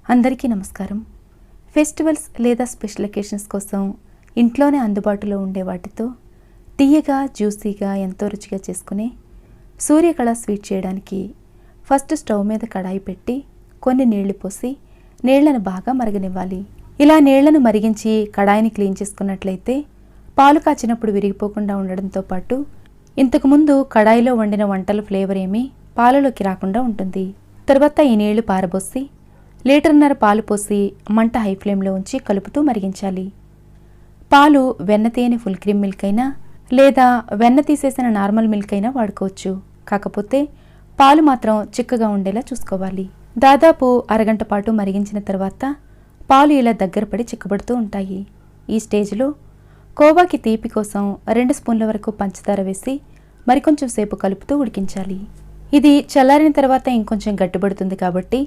అందరికీ నమస్కారం. ఫెస్టివల్స్ లేదా స్పెషల్ అకేషన్స్ కోసం ఇంట్లోనే అందుబాటులో ఉండే వాటితో తీయగా జ్యూసీగా ఎంతో రుచిగా చేసుకునే సూర్యకళ స్వీట్ చేయడానికి ఫస్ట్ స్టవ్ మీద కడాయి పెట్టి కొన్ని నీళ్లు పోసి నీళ్లను బాగా మరగనివ్వాలి. ఇలా నీళ్లను మరిగించి కడాయిని క్లీన్ చేసుకున్నట్లయితే పాలు కాచినప్పుడు విరిగిపోకుండా ఉండడంతో పాటు ఇంతకుముందు కడాయిలో వండిన వంటల ఫ్లేవర్ ఏమీ పాలలోకి రాకుండా ఉంటుంది. తర్వాత ఈ నీళ్లు పారబోసి లీటర్న్నర పాలు పోసి మంట హై ఫ్లేమ్లో ఉంచి కలుపుతూ మరిగించాలి. పాలు వెన్న తీయని ఫుల్ క్రీమ్ మిల్క్ అయినా లేదా వెన్న తీసేసిన నార్మల్ మిల్క్ అయినా వాడుకోవచ్చు. కాకపోతే పాలు మాత్రం చిక్కగా ఉండేలా చూసుకోవాలి. దాదాపు అరగంట పాటు మరిగించిన తర్వాత పాలు ఇలా దగ్గర పడి చిక్కబడుతూ ఉంటాయి. ఈ స్టేజ్లో కోవాకి తీపి కోసం 2 స్పూన్ల వరకు పంచదార వేసి మరికొంచెం సేపు కలుపుతూ ఉడికించాలి. ఇది చల్లారిన తర్వాత ఇంకొంచెం గట్టిపడుతుంది కాబట్టి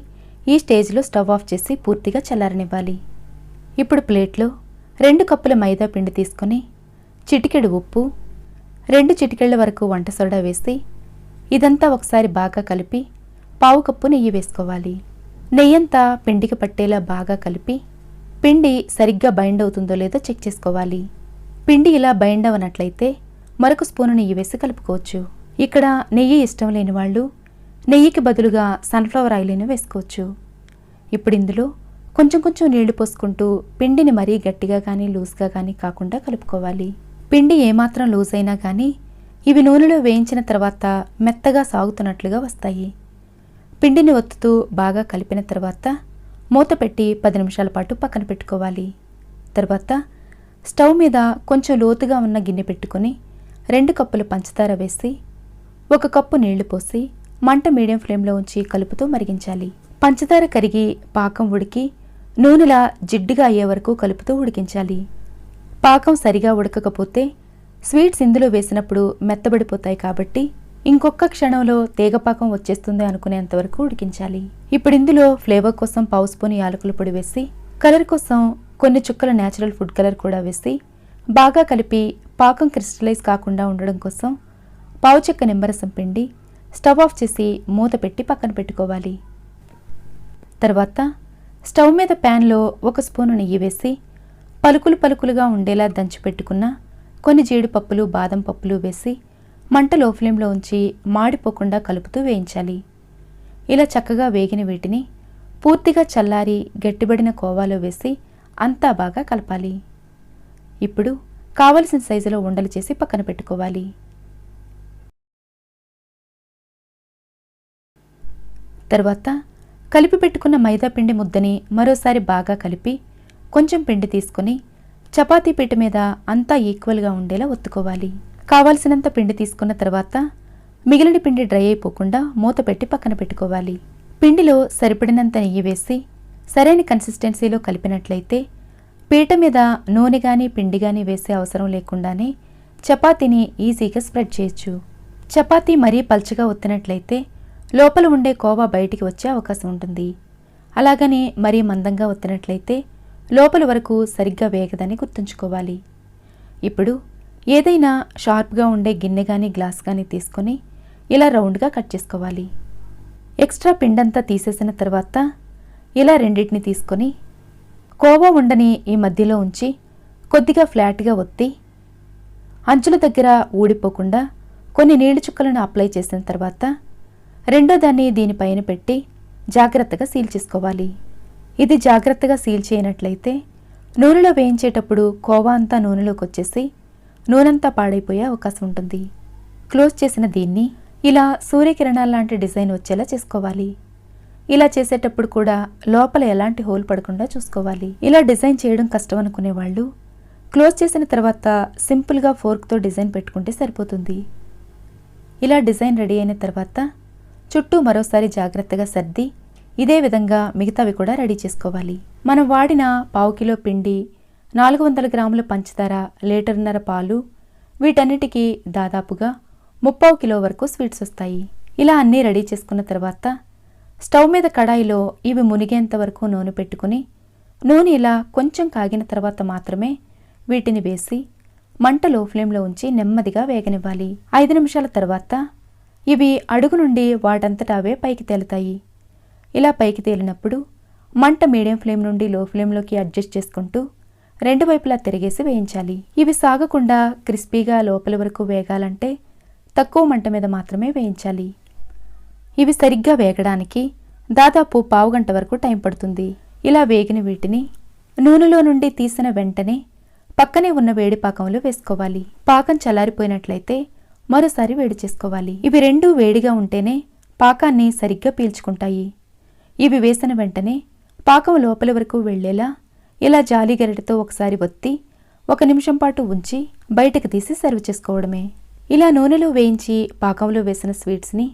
ఈ స్టేజ్లో స్టవ్ ఆఫ్ చేసి పూర్తిగా చల్లారనివ్వాలి. ఇప్పుడు ప్లేట్లో 2 కప్పుల మైదా పిండి తీసుకొని చిటికెడు ఉప్పు, 2 చిటికెళ్ల వరకు వంట సోడా వేసి ఇదంతా ఒకసారి బాగా కలిపి పావు కప్పు నెయ్యి వేసుకోవాలి. నెయ్యంతా పిండికి పట్టేలా బాగా కలిపి పిండి సరిగ్గా బైండ్ అవుతుందో లేదో చెక్ చేసుకోవాలి. పిండి ఇలా బైండ్ అవనట్లయితే మరొక స్పూను నెయ్యి వేసి కలుపుకోవచ్చు. ఇక్కడ నెయ్యి ఇష్టం లేని వాళ్ళు నెయ్యికి బదులుగా సన్ఫ్లవర్ ఆయిల్ని వేసుకోవచ్చు. ఇప్పుడు ఇందులో కొంచెం కొంచెం నీళ్లు పోసుకుంటూ పిండిని మరీ గట్టిగా కానీ లూజ్గా కానీ కాకుండా కలుపుకోవాలి. పిండి ఏమాత్రం లూజ్ అయినా కానీ ఇవి నూనెలో వేయించిన తర్వాత మెత్తగా సాగుతున్నట్లుగా వస్తాయి. పిండిని ఒత్తుతూ బాగా కలిపిన తర్వాత మూత పెట్టి 10 నిమిషాల పాటు పక్కన పెట్టుకోవాలి. తర్వాత స్టవ్ మీద కొంచెం లోతుగా ఉన్న గిన్నె పెట్టుకుని 2 కప్పుల పంచదార వేసి 1 కప్పు నీళ్లు పోసి మంట మీడియం ఫ్లేమ్లో ఉంచి కలుపుతూ మరిగించాలి. పంచదార కరిగి పాకం ఉడికి నూనెలా జిడ్డుగా అయ్యే వరకు కలుపుతూ ఉడికించాలి. పాకం సరిగా ఉడకకపోతే స్వీట్స్ ఇందులో వేసినప్పుడు మెత్తబడిపోతాయి కాబట్టి ఇంకొక క్షణంలో తీగపాకం వచ్చేస్తుంది అనుకునేంతవరకు ఉడికించాలి. ఇప్పుడు ఇందులో ఫ్లేవర్ కోసం పావు స్పూన్ యాలకుల పొడి వేసి కలర్ కోసం కొన్ని చుక్కల న్యాచురల్ ఫుడ్ కలర్ కూడా వేసి బాగా కలిపి పాకం క్రిస్టలైజ్ కాకుండా ఉండడం కోసం పావు చెక్క నిమ్మరసం పిండి స్టవ్ ఆఫ్ చేసి మూత పెట్టి పక్కన పెట్టుకోవాలి. తర్వాత స్టవ్ మీద ప్యాన్లో 1 స్పూను నెయ్యి వేసి పలుకులు పలుకులుగా ఉండేలా దంచి పెట్టుకున్న కొన్ని జీడిపప్పులు బాదం పప్పులు వేసి మంట లో ఫ్లేమ్లో ఉంచి మాడిపోకుండా కలుపుతూ వేయించాలి. ఇలా చక్కగా వేగిన వీటిని పూర్తిగా చల్లారి గట్టిబడిన కోవాలో వేసి అంతా బాగా కలపాలి. ఇప్పుడు కావలసిన సైజులో ఉండలు చేసి పక్కన పెట్టుకోవాలి. తర్వాత కలిపి పెట్టుకున్న మైదా పిండి ముద్దని మరోసారి బాగా కలిపి కొంచెం పిండి తీసుకుని చపాతీ పీట మీద అంతా ఈక్వల్గా ఉండేలా ఒత్తుకోవాలి. కావాల్సినంత పిండి తీసుకున్న తర్వాత మిగిలిన పిండి డ్రై అయిపోకుండా మూత పెట్టి పక్కన పెట్టుకోవాలి. పిండిలో సరిపడినంత నెయ్యి వేసి సరైన కన్సిస్టెన్సీలో కలిపినట్లయితే పీట మీద నూనె కానీ పిండి కానీ వేసే అవసరం లేకుండానే చపాతీని ఈజీగా స్ప్రెడ్ చేయొచ్చు. చపాతీ మరీ పల్చగా ఒత్తినట్లయితే లోపల ఉండే కోవా బయటికి వచ్చే అవకాశం ఉంటుంది. అలాగని మరీ మందంగా ఒత్తినట్లయితే లోపల వరకు సరిగ్గా వేగదని గుర్తుంచుకోవాలి. ఇప్పుడు ఏదైనా షార్ప్గా ఉండే గిన్నె కానీ గ్లాస్ కానీ తీసుకొని ఇలా రౌండ్గా కట్ చేసుకోవాలి. ఎక్స్ట్రా పిండంతా తీసేసిన తర్వాత ఇలా రెండింటిని తీసుకొని కోవా ఉండని ఈ మధ్యలో ఉంచి కొద్దిగా ఫ్లాట్గా ఒత్తి అంచుల దగ్గర ఊడిపోకుండా కొన్ని నీళ్లు చుక్కలను అప్లై చేసిన తర్వాత రెండో దాన్ని దీనిపైన పెట్టి జాగ్రత్తగా సీల్ చేసుకోవాలి. ఇది జాగ్రత్తగా సీల్ చేయనట్లయితే నూనెలో వేయించేటప్పుడు కోవా అంతా నూనెలోకి వచ్చేసి నూనెంతా పాడైపోయే అవకాశం ఉంటుంది. క్లోజ్ చేసిన దీన్ని ఇలా సూర్యకిరణాల లాంటి డిజైన్ వచ్చేలా చేసుకోవాలి. ఇలా చేసేటప్పుడు కూడా లోపల ఎలాంటి హోల్ పడకుండా చూసుకోవాలి. ఇలా డిజైన్ చేయడం కష్టం అనుకునే వాళ్ళు క్లోజ్ చేసిన తర్వాత సింపుల్గా ఫోర్క్తో డిజైన్ పెట్టుకుంటే సరిపోతుంది. ఇలా డిజైన్ రెడీ అయిన తర్వాత చుట్టూ మరోసారి జాగ్రత్తగా సర్ది ఇదే విధంగా మిగతావి కూడా రెడీ చేసుకోవాలి. మనం వాడిన పావు కిలో పిండి, 400 గ్రాముల పంచదార, లీటర్న్నర పాలు, వీటన్నిటికీ దాదాపుగా 3/4 కిలో వరకు స్వీట్స్ వస్తాయి. ఇలా అన్నీ రెడీ చేసుకున్న తర్వాత స్టవ్ మీద కడాయిలో ఇవి మునిగేంత వరకు నూనె పెట్టుకుని నూనె ఇలా కొంచెం కాగిన తర్వాత మాత్రమే వీటిని వేసి మంట లో ఫ్లేమ్లో ఉంచి నెమ్మదిగా వేగనివ్వాలి. 5 నిమిషాల తర్వాత ఇవి అడుగు నుండి వాటంతట అవే పైకి తేలుతాయి. ఇలా పైకి తేలినప్పుడు మంట మీడియం ఫ్లేమ్ నుండి లో ఫ్లేమ్లోకి అడ్జస్ట్ చేసుకుంటూ రెండు వైపులా తిరిగేసి వేయించాలి. ఇవి సాగకుండా క్రిస్పీగా లోపలి వరకు వేగాలంటే తక్కువ మంట మీద మాత్రమే వేయించాలి. ఇవి సరిగ్గా వేగడానికి దాదాపు పావుగంట వరకు టైం పడుతుంది. ఇలా వేగిన వీటిని నూనెలో నుండి తీసిన వెంటనే పక్కనే ఉన్న వేడి పాకంలో వేసుకోవాలి. పాకం చల్లారిపోయినట్లయితే మరోసారి వేడి చేసుకోవాలి. ఇవి రెండూ వేడిగా ఉంటేనే పాకాన్ని సరిగ్గా పీల్చుకుంటాయి. ఇవి వేసిన వెంటనే పాకం లోపలి వరకు వెళ్లేలా ఇలా జాలి గరిటెతో ఒకసారి ఒత్తి 1 నిమిషం పాటు ఉంచి బయటకు తీసి సర్వ్ చేసుకోవడమే. ఇలా నూనెలో వేయించి పాకంలో వేసిన స్వీట్స్ని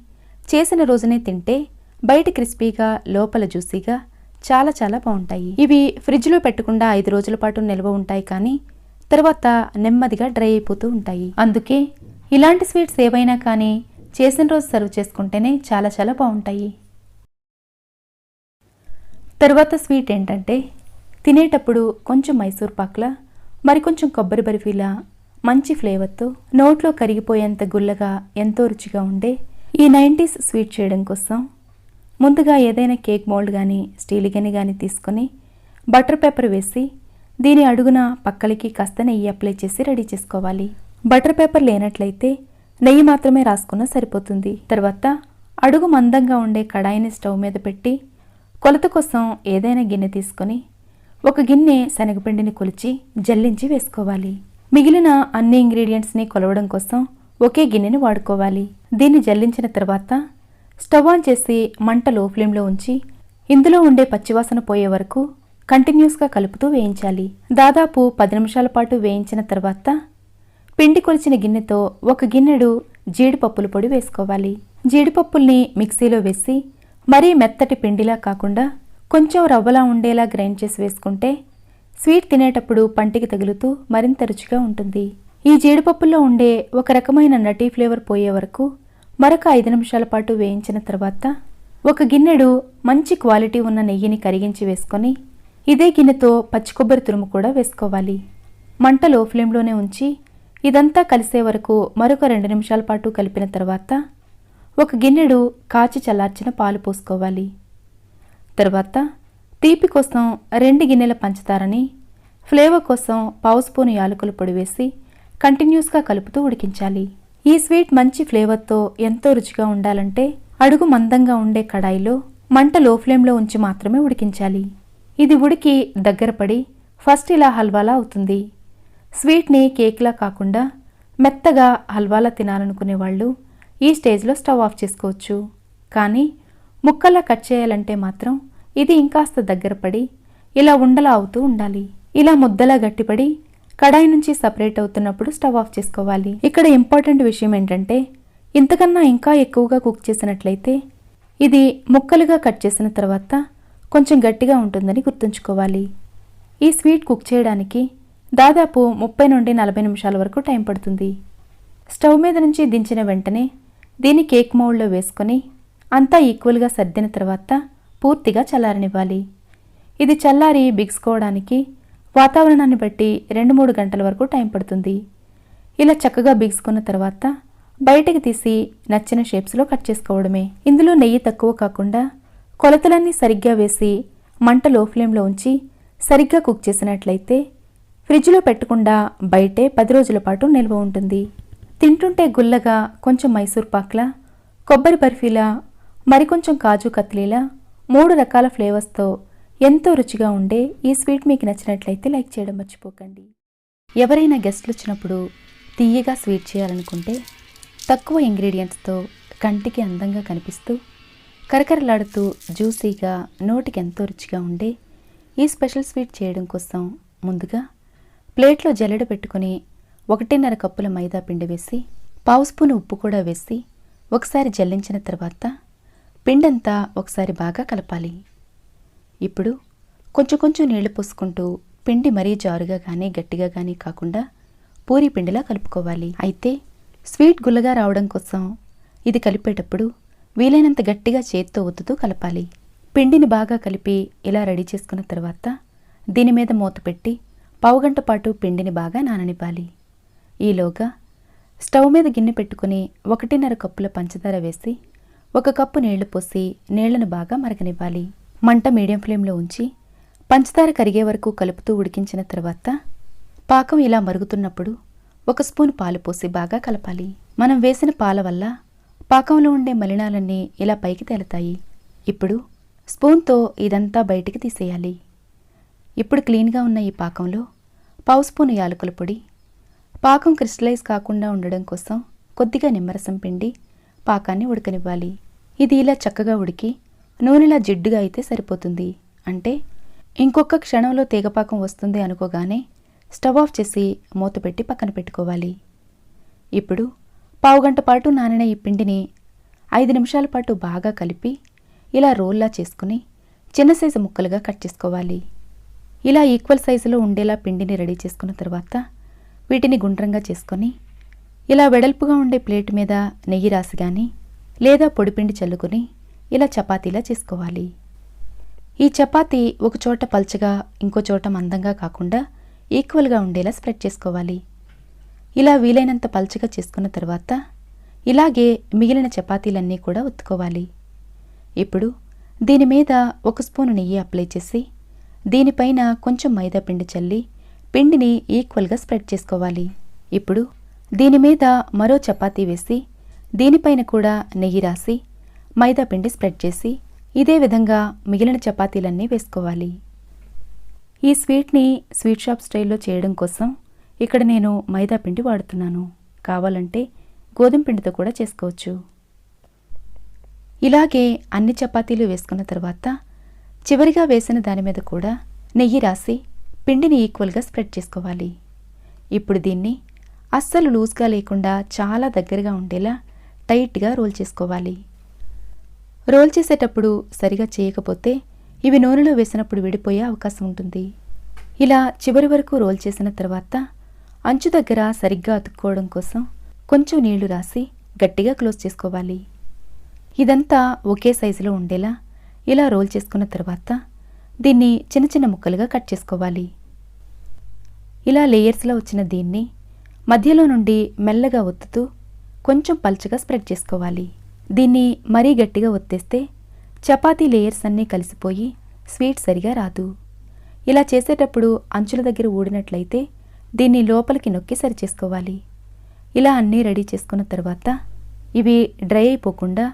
చేసిన రోజునే తింటే బయట క్రిస్పీగా లోపల జ్యూసీగా చాలా చాలా బాగుంటాయి. ఇవి ఫ్రిడ్జ్లో పెట్టకుండా 5 రోజుల పాటు నిల్వ ఉంటాయి, కానీ తర్వాత నెమ్మదిగా డ్రై అయిపోతూ ఉంటాయి. అందుకే ఇలాంటి స్వీట్స్ ఏవైనా కానీ చేసిన రోజు సర్వ్ చేసుకుంటేనే చాలా చాలా బాగుంటాయి. తర్వాత స్వీట్ ఏంటంటే తినేటప్పుడు కొంచెం మైసూర్ పాక్లా మరికొంచెం కొబ్బరి బర్ఫీలా మంచి ఫ్లేవర్తో నోట్లో కరిగిపోయేంత గుల్లగా ఎంతో రుచిగా ఉండే ఈ 90s స్వీట్ చేయడం కోసం ముందుగా ఏదైనా కేక్ మోల్డ్ కానీ స్టీల్ గిన్నె కానీ తీసుకొని బటర్ పేపర్ వేసి దీని అడుగున పక్కలకి కాస్త నెయ్యి అప్లై చేసి రెడీ చేసుకోవాలి. బటర్ పేపర్ లేనట్లయితే నెయ్యి మాత్రమే రాసుకున్నా సరిపోతుంది. తర్వాత అడుగు మందంగా ఉండే కడాయిని స్టవ్ మీద పెట్టి కొలత కోసం ఏదైనా గిన్నె తీసుకొని 1 గిన్నె శనగపిండిని కొలిచి జల్లించి వేసుకోవాలి. మిగిలిన అన్ని ఇంగ్రీడియంట్స్ని కొలవడం కోసం ఒకే గిన్నెని వాడుకోవాలి. దీన్ని జల్లించిన తర్వాత స్టవ్ ఆన్ చేసి మంట లో ఫ్లేమ్లో ఉంచి ఇందులో ఉండే పచ్చివాసన పోయే వరకు కంటిన్యూస్గా కలుపుతూ వేయించాలి. దాదాపు 10 నిమిషాల పాటు వేయించిన తర్వాత పిండి కొలిచిన గిన్నెతో 1 గిన్నెడు జీడిపప్పుల పొడి వేసుకోవాలి. జీడిపప్పుల్ని మిక్సీలో వేసి మరీ మెత్తటి పిండిలా కాకుండా కొంచెం రవ్వలా ఉండేలా గ్రైండ్ చేసి వేసుకుంటే స్వీట్ తినేటప్పుడు పంటికి తగులుతూ మరింత రుచిగా ఉంటుంది. ఈ జీడిపప్పుల్లో ఉండే ఒక రకమైన నటీ ఫ్లేవర్ పోయే వరకు మరొక 5 నిమిషాల పాటు వేయించిన తర్వాత 1 గిన్నెడు మంచి క్వాలిటీ ఉన్న నెయ్యిని కరిగించి వేసుకొని ఇదే గిన్నెతో పచ్చి కొబ్బరి తురుము కూడా వేసుకోవాలి. మంట లో ఫ్లేమ్లోనే ఉంచి ఇదంతా కలిసే వరకు మరొక 2 నిమిషాల పాటు కలిపిన తర్వాత 1 గిన్నెడు కాచి చల్లార్చిన పాలు పోసుకోవాలి. తర్వాత తీపి కోసం 2 గిన్నెల పంచదారని, ఫ్లేవర్ కోసం 1/2 స్పూను యాలకుల పొడి వేసి కంటిన్యూస్గా కలుపుతూ ఉడికించాలి. ఈ స్వీట్ మంచి ఫ్లేవర్తో ఎంతో రుచిగా ఉండాలంటే అడుగు మందంగా ఉండే కడాయిలో మంట లో ఫ్లేమ్లో ఉంచి మాత్రమే ఉడికించాలి. ఇది ఉడికి దగ్గర పడి ఫస్ట్ ఇలా హల్వాలా అవుతుంది. స్వీట్ని కేక్లా కాకుండా మెత్తగా హల్వాలా తినాలనుకునే వాళ్ళు ఈ స్టేజ్లో స్టవ్ ఆఫ్ చేసుకోవచ్చు. కానీ ముక్కలా కట్ చేయాలంటే మాత్రం ఇది ఇంకాస్త దగ్గర పడి ఇలా ఉండలా అవుతూ ఉండాలి. ఇలా ముద్దలా గట్టిపడి కడాయి నుంచి సపరేట్ అవుతున్నప్పుడు స్టవ్ ఆఫ్ చేసుకోవాలి. ఇక్కడ ఇంపార్టెంట్ విషయం ఏంటంటే ఇంతకన్నా ఇంకా ఎక్కువగా కుక్ చేసినట్లయితే ఇది ముక్కలుగా కట్ చేసిన తర్వాత కొంచెం గట్టిగా ఉంటుందని గుర్తుంచుకోవాలి. ఈ స్వీట్ కుక్ చేయడానికి దాదాపు 30 నుండి 40 నిమిషాల వరకు టైం పడుతుంది. స్టవ్ మీద నుంచి దించిన వెంటనే దీన్ని కేక్ మౌల్డ్లో వేసుకొని అంతా ఈక్వల్గా సర్దిన తర్వాత పూర్తిగా చల్లారనివ్వాలి. ఇది చల్లారి బిగుసుకోవడానికి వాతావరణాన్ని బట్టి 2-3 గంటల వరకు టైం పడుతుంది. ఇలా చక్కగా బిగుసుకున్న తర్వాత బయటకు తీసి నచ్చిన షేప్స్లో కట్ చేసుకోవడమే. ఇందులో నెయ్యి తక్కువ కాకుండా కొలతలన్నీ సరిగ్గా వేసి మంట లో ఫ్లేమ్లో ఉంచి సరిగ్గా కుక్ చేసినట్లయితే ఫ్రిడ్జ్లో పెట్టకుండా బయటే 10 రోజుల పాటు నిల్వ ఉంటుంది. తింటుంటే గుల్లగా కొంచెం మైసూర్ పాక్లా, కొబ్బరి బర్ఫీలా, మరికొంచెం కాజు కత్లీలా 3 రకాల ఫ్లేవర్స్తో ఎంతో రుచిగా ఉండే ఈ స్వీట్ మీకు నచ్చినట్లయితే లైక్ చేయడం మర్చిపోకండి. ఎవరైనా గెస్ట్లు వచ్చినప్పుడు తీయగా స్వీట్ చేయాలనుకుంటే తక్కువ ఇంగ్రీడియంట్స్తో కంటికి అందంగా కనిపిస్తూ కరకరలాడుతూ జ్యూసీగా నోటికి ఎంతో రుచిగా ఉండే ఈ స్పెషల్ స్వీట్ చేయడం కోసం ముందుగా ప్లేట్లో జల్లెడ పెట్టుకుని 1.5 కప్పుల మైదా పిండి వేసి 1/2 స్పూను ఉప్పు కూడా వేసి ఒకసారి జల్లించిన తర్వాత పిండంతా ఒకసారి బాగా కలపాలి. ఇప్పుడు కొంచెం కొంచెం నీళ్లు పోసుకుంటూ పిండి మరీ జారుగా కానీ గట్టిగా కానీ కాకుండా పూరీ పిండిలా కలుపుకోవాలి. అయితే స్వీట్ గుల్లగా రావడం కోసం ఇది కలిపేటప్పుడు వీలైనంత గట్టిగా చేత్తో ఒత్తుతూ కలపాలి. పిండిని బాగా కలిపి ఇలా రెడీ చేసుకున్న తర్వాత దీని మీద మూత పెట్టి 1/2 గంట పాటు పిండిని బాగా నాననివ్వాలి. ఈలోగా స్టవ్ మీద గిన్నె పెట్టుకుని 1.5 కప్పుల పంచదార వేసి 1 కప్పు నీళ్లు పోసి నీళ్లను బాగా మరగనివ్వాలి. మంట మీడియం ఫ్లేమ్లో ఉంచి పంచదార కరిగే వరకు కలుపుతూ ఉడికించిన తర్వాత పాకం ఇలా మరుగుతున్నప్పుడు 1 స్పూన్ పాలు పోసి బాగా కలపాలి. మనం వేసిన పాల వల్ల పాకంలో ఉండే మలినాలన్నీ ఇలా పైకి తేలుతాయి. ఇప్పుడు స్పూన్తో ఇదంతా బయటికి తీసేయాలి. ఇప్పుడు క్లీన్గా ఉన్న ఈ పాకంలో 1/2 స్పూన్ యాలకుల పొడి, పాకం క్రిస్టలైజ్ కాకుండా ఉండడం కోసం కొద్దిగా నిమ్మరసం పిండి పాకాన్ని ఉడకనివ్వాలి. ఇది ఇలా చక్కగా ఉడికి నూనెలా జిడ్డుగా అయితే సరిపోతుంది. అంటే ఇంకొక క్షణంలో తీగపాకం వస్తుంది అనుకోగానే స్టవ్ ఆఫ్ చేసి మూత పెట్టి పక్కన పెట్టుకోవాలి. ఇప్పుడు 1/2 గంట పాటు నానిన ఈ పిండిని 5 నిమిషాల పాటు బాగా కలిపి ఇలా రోల్లా చేసుకుని చిన్న సైజు ముక్కలుగా కట్ చేసుకోవాలి. ఇలా ఈక్వల్ సైజులో ఉండేలా పిండిని రెడీ చేసుకున్న తర్వాత వీటిని గుండ్రంగా చేసుకొని ఇలా వెడల్పుగా ఉండే ప్లేట్ మీద నెయ్యి రాసి కానీ లేదా పొడిపిండి చల్లుకొని ఇలా చపాతీలా చేసుకోవాలి. ఈ చపాతీ ఒక చోట పల్చగా ఇంకో చోట మందంగా కాకుండా ఈక్వల్గా ఉండేలా స్ప్రెడ్ చేసుకోవాలి. ఇలా వీలైనంత పల్చగా చేసుకున్న తర్వాత ఇలాగే మిగిలిన చపాతీలన్నీ కూడా ఒత్తుకోవాలి. ఇప్పుడు దీని మీద 1 స్పూను నెయ్యి అప్లై చేసి దీనిపైన కొంచెం మైదా పిండి చల్లి పిండిని ఈక్వల్గా స్ప్రెడ్ చేసుకోవాలి. ఇప్పుడు దీని మీద మరో చపాతీ వేసి దీనిపైన కూడా నెయ్యి రాసి మైదా పిండి స్ప్రెడ్ చేసి ఇదే విధంగా మిగిలిన చపాతీలన్నీ వేసుకోవాలి. ఈ స్వీట్ని స్వీట్ షాప్ స్టైల్లో చేయడం కోసం ఇక్కడ నేను మైదా పిండి వాడుతున్నాను. కావాలంటే గోధుమ పిండితో కూడా చేసుకోవచ్చు. ఇలాగే అన్ని చపాతీలు వేసుకున్న తర్వాత చివరిగా వేసిన దాని మీద కూడా నెయ్యి రాసి పిండిని ఈక్వల్గా స్ప్రెడ్ చేసుకోవాలి. ఇప్పుడు దీన్ని అస్సలు లూజ్గా లేకుండా చాలా దగ్గరగా ఉండేలా టైట్గా రోల్ చేసుకోవాలి. రోల్ చేసేటప్పుడు సరిగా చేయకపోతే ఇవి నూనెలో వేసినప్పుడు విడిపోయే అవకాశం ఉంటుంది. ఇలా చివరి వరకు రోల్ చేసిన తర్వాత అంచు దగ్గర సరిగ్గా అతుక్కోవడం కోసం కొంచెం నీళ్లు రాసి గట్టిగా క్లోజ్ చేసుకోవాలి. ఇదంతా ఒకే సైజులో ఉండేలా ఇలా రోల్ చేసుకున్న తర్వాత దీన్ని చిన్న చిన్న ముక్కలుగా కట్ చేసుకోవాలి. ఇలా లేయర్స్లో వచ్చిన దీన్ని మధ్యలో నుండి మెల్లగా ఒత్తుతూ కొంచెం పల్చగా స్ప్రెడ్ చేసుకోవాలి. దీన్ని మరీ గట్టిగా ఒత్తేస్తే చపాతీ లేయర్స్ అన్నీ కలిసిపోయి స్వీట్ సరిగా రాదు. ఇలా చేసేటప్పుడు అంచుల దగ్గర ఊడినట్లయితే దీన్ని లోపలికి నొక్కి సరిచేసుకోవాలి. ఇలా అన్నీ రెడీ చేసుకున్న తర్వాత ఇవి డ్రై అయిపోకుండా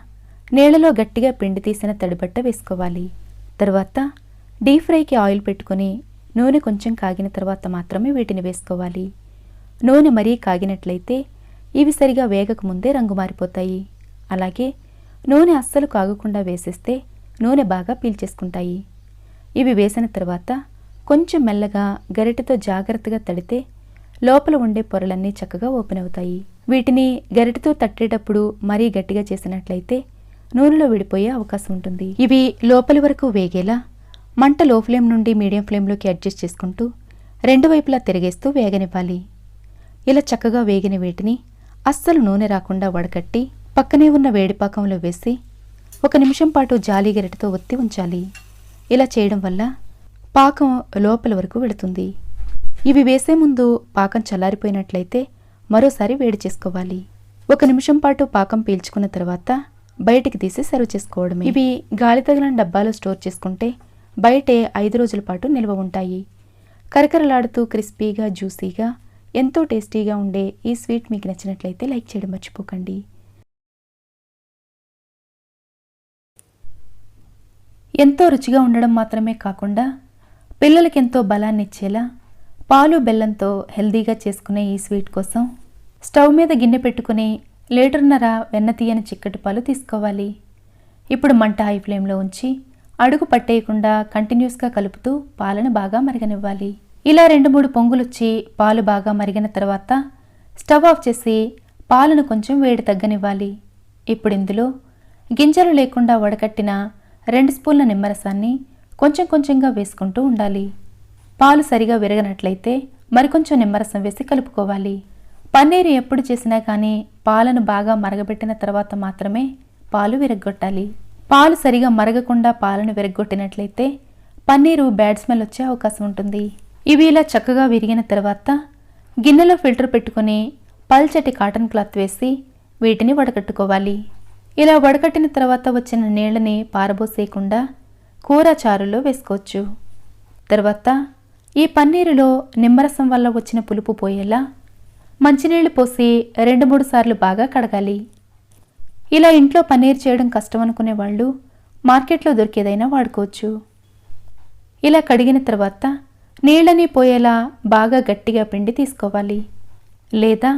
నీళ్లలో గట్టిగా పిండి తీసిన తడిబట్ట వేసుకోవాలి. తర్వాత డీప్ ఫ్రైకి ఆయిల్ పెట్టుకొని నూనె కొంచెం కాగిన తర్వాత మాత్రమే వీటిని వేసుకోవాలి. నూనె మరీ కాగినట్లయితే ఇవి సరిగా వేగకముందే రంగు మారిపోతాయి. అలాగే నూనె అస్సలు కాగకుండా వేసేస్తే నూనె బాగా పీల్చేసుకుంటాయి. ఇవి వేసిన తర్వాత కొంచెం మెల్లగా గరిటెతో జాగ్రత్తగా తడితే లోపల ఉండే పొరలన్నీ చక్కగా ఓపెన్ అవుతాయి. వీటిని గరిటెతో తట్టేటప్పుడు మరీ గట్టిగా చేసినట్లయితే నూనెలో విడిపోయే అవకాశం ఉంటుంది. ఇవి లోపలి వరకు వేగేలా మంట లో ఫ్లేమ్ నుండి మీడియం ఫ్లేమ్లోకి అడ్జస్ట్ చేసుకుంటూ 2 వైపులా తిరిగేస్తూ వేగనివ్వాలి. ఇలా చక్కగా వేగిన వీటిని అస్సలు నూనె రాకుండా వడకట్టి పక్కనే ఉన్న వేడిపాకంలో వేసి 1 నిమిషం పాటు జాలి గరిటెతో ఒత్తి ఉంచాలి. ఇలా చేయడం వల్ల పాకం లోపల వరకు వెళుతుంది. ఇవి వేసే ముందు పాకం చల్లారిపోయినట్లయితే మరోసారి వేడి చేసుకోవాలి. 1 నిమిషం పాటు పాకం పీల్చుకున్న తర్వాత బయటికి తీసి సర్వ్ చేసుకోవడమే. ఇవి గాలి తగిలిన డబ్బాలో స్టోర్ చేసుకుంటే బయటే 5 రోజుల పాటు నిల్వ ఉంటాయి. కరకరలాడుతూ క్రిస్పీగా జ్యూసీగా ఎంతో టేస్టీగా ఉండే ఈ స్వీట్ మీకు నచ్చినట్లయితే లైక్ చేయడం మర్చిపోకండి. ఎంతో రుచిగా ఉండడం మాత్రమే కాకుండా పిల్లలకి ఎంతో బలాన్ని ఇచ్చేలా పాలు బెల్లంతో హెల్దీగా చేసుకునే ఈ స్వీట్ కోసం స్టవ్ మీద గిన్నె పెట్టుకుని 1.5 లీటర్ల వెన్న తీయని చిక్కటి పాలు తీసుకోవాలి. ఇప్పుడు మంట హై ఫ్లేమ్లో ఉంచి అడుగు పట్టేయకుండా కంటిన్యూస్గా కలుపుతూ పాలను బాగా మరగనివ్వాలి. ఇలా 2-3 పొంగులొచ్చి పాలు బాగా మరిగిన తర్వాత స్టవ్ ఆఫ్ చేసి పాలను కొంచెం వేడి తగ్గనివ్వాలి. ఇప్పుడు ఇందులో గింజలు లేకుండా వడకట్టిన 2 స్పూన్ల నిమ్మరసాన్ని కొంచెం కొంచెంగా వేసుకుంటూ ఉండాలి. పాలు సరిగా విరగనట్లయితే మరికొంచెం నిమ్మరసం వేసి కలుపుకోవాలి. పన్నీరు ఎప్పుడు చేసినా కానీ పాలను బాగా మరగబెట్టిన తర్వాత మాత్రమే పాలు విరగ్గొట్టాలి. పాలు సరిగా మరగకుండా పాలను విరగ్గొట్టినట్లయితే పన్నీరు బ్యాడ్ స్మెల్ వచ్చే అవకాశం ఉంటుంది. ఇవి ఇలా చక్కగా విరిగిన తర్వాత గిన్నెలో ఫిల్టర్ పెట్టుకుని పల్చటి కాటన్ క్లాత్ వేసి వీటిని వడకట్టుకోవాలి. ఇలా వడకట్టిన తర్వాత వచ్చిన నీళ్ళని పారబోసేయకుండా కూర చారులో వేసుకోవచ్చు. తర్వాత ఈ పన్నీరులో నిమ్మరసం వల్ల వచ్చిన పులుపు పోయేలా మంచినీళ్లు పోసి 2-3 సార్లు బాగా కడగాలి. ఇలా ఇంట్లో పన్నీర్ చేయడం కష్టం అనుకునే వాళ్ళు మార్కెట్లో దొరికేదైనా వాడుకోవచ్చు. ఇలా కడిగిన తర్వాత నీళ్ళని పోయేలా బాగా గట్టిగా పిండి తీసుకోవాలి. లేదా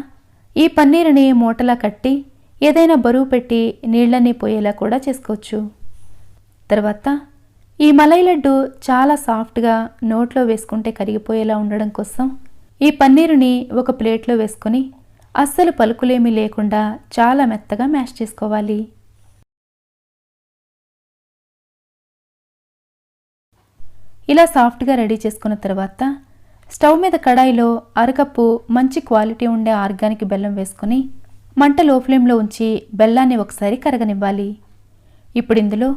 ఈ పన్నీరుని మూటలా కట్టి ఏదైనా బరువు పెట్టి నీళ్ళని పోయేలా కూడా చేసుకోవచ్చు. తర్వాత ఈ మలై లడ్డు చాలా సాఫ్ట్గా నోట్లో వేసుకుంటే కరిగిపోయేలా ఉండడం కోసం ఈ పన్నీరుని ఒక ప్లేట్లో వేసుకొని అస్సలు పలుకులేమీ లేకుండా చాలా మెత్తగా మ్యాష్ చేసుకోవాలి. ఇలా సాఫ్ట్గా రెడీ చేసుకున్న తర్వాత స్టవ్ మీద కడాయిలో అరకప్పు మంచి క్వాలిటీ ఉండే ఆర్గానిక్ బెల్లం వేసుకొని మంట లో ఫ్లేమ్లో ఉంచి బెల్లాన్ని ఒకసారి కరగనివ్వాలి. ఇప్పుడు ఇందులో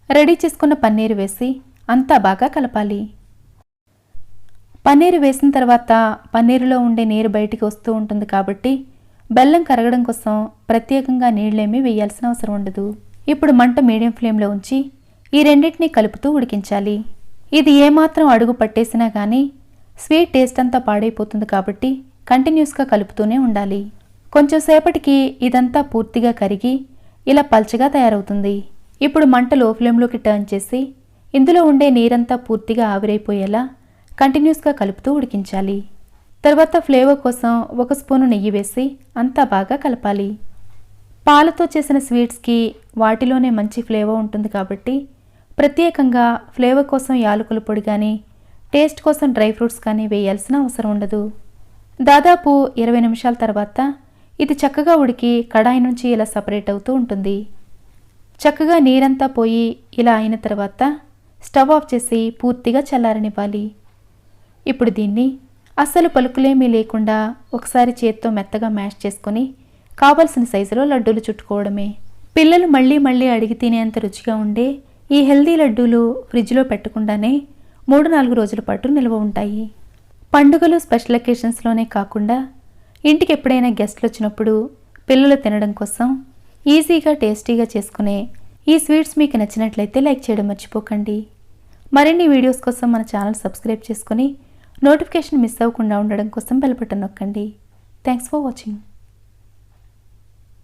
రెడీ చేసుకున్న పన్నీరు వేసి అంతా బాగా కలపాలి. పన్నీరు వేసిన తర్వాత పన్నీరులో ఉండే నీరు బయటికి వస్తూ ఉంటుంది కాబట్టి బెల్లం కరగడం కోసం ప్రత్యేకంగా నీళ్ళేమీ వేయాల్సిన అవసరం ఉండదు. ఇప్పుడు మంట మీడియం ఫ్లేమ్లో ఉంచి ఈ రెండింటినీ కలుపుతూ ఉడికించాలి. ఇది ఏమాత్రం అడుగు పట్టేసినా కానీ స్వీట్ టేస్ట్ అంతా పాడైపోతుంది కాబట్టి కంటిన్యూస్గా కలుపుతూనే ఉండాలి. కొంచెం సేపటికి ఇదంతా పూర్తిగా కరిగి ఇలా పల్చగా తయారవుతుంది. ఇప్పుడు మంట లో ఫ్లేమ్లోకి టర్న్ చేసి ఇందులో ఉండే నీరంతా పూర్తిగా ఆవిరైపోయేలా కంటిన్యూస్గా కలుపుతూ ఉడికించాలి. తర్వాత ఫ్లేవర్ కోసం 1 స్పూను నెయ్యి వేసి అంతా బాగా కలపాలి. పాలతో చేసిన స్వీట్స్కి వాటిలోనే మంచి ఫ్లేవర్ ఉంటుంది కాబట్టి ప్రత్యేకంగా ఫ్లేవర్ కోసం యాలకుల పొడి కానీ టేస్ట్ కోసం డ్రై ఫ్రూట్స్ కానీ వేయాల్సిన అవసరం ఉండదు. దాదాపు 20 నిమిషాల తర్వాత ఇది చక్కగా ఉడికి కడాయి నుంచి ఇలా సపరేట్ అవుతూ ఉంటుంది. చక్కగా నీరంతా పోయి ఇలా అయిన తర్వాత స్టవ్ ఆఫ్ చేసి పూర్తిగా చల్లారనివ్వాలి. ఇప్పుడు దీన్ని అస్సలు పలుకులేమీ లేకుండా ఒకసారి చేత్తో మెత్తగా మ్యాష్ చేసుకొని కావలసిన సైజులో లడ్డూలు చుట్టుకోవడమే. పిల్లలు మళ్ళీ మళ్ళీ అడిగి తినేంత రుచిగా ఉండే ఈ హెల్దీ లడ్డూలు ఫ్రిడ్జ్లో పెట్టకుండానే 3-4 రోజుల పాటు నిల్వ ఉంటాయి. పండుగలు స్పెషల్ అకేషన్స్లోనే కాకుండా ఇంటికి ఎప్పుడైనా గెస్ట్లు వచ్చినప్పుడు పిల్లలు తినడం కోసం ఈజీగా టేస్టీగా చేసుకునే ఈ స్వీట్స్ మీకు నచ్చినట్లయితే లైక్ చేయడం మర్చిపోకండి. మరిన్ని వీడియోస్ కోసం మన ఛానల్ సబ్స్క్రైబ్ చేసుకుని నోటిఫికేషన్ మిస్ అవ్వకుండా ఉండడం కోసం బెల్ బటన్ నొక్కండి. Thanks for watching.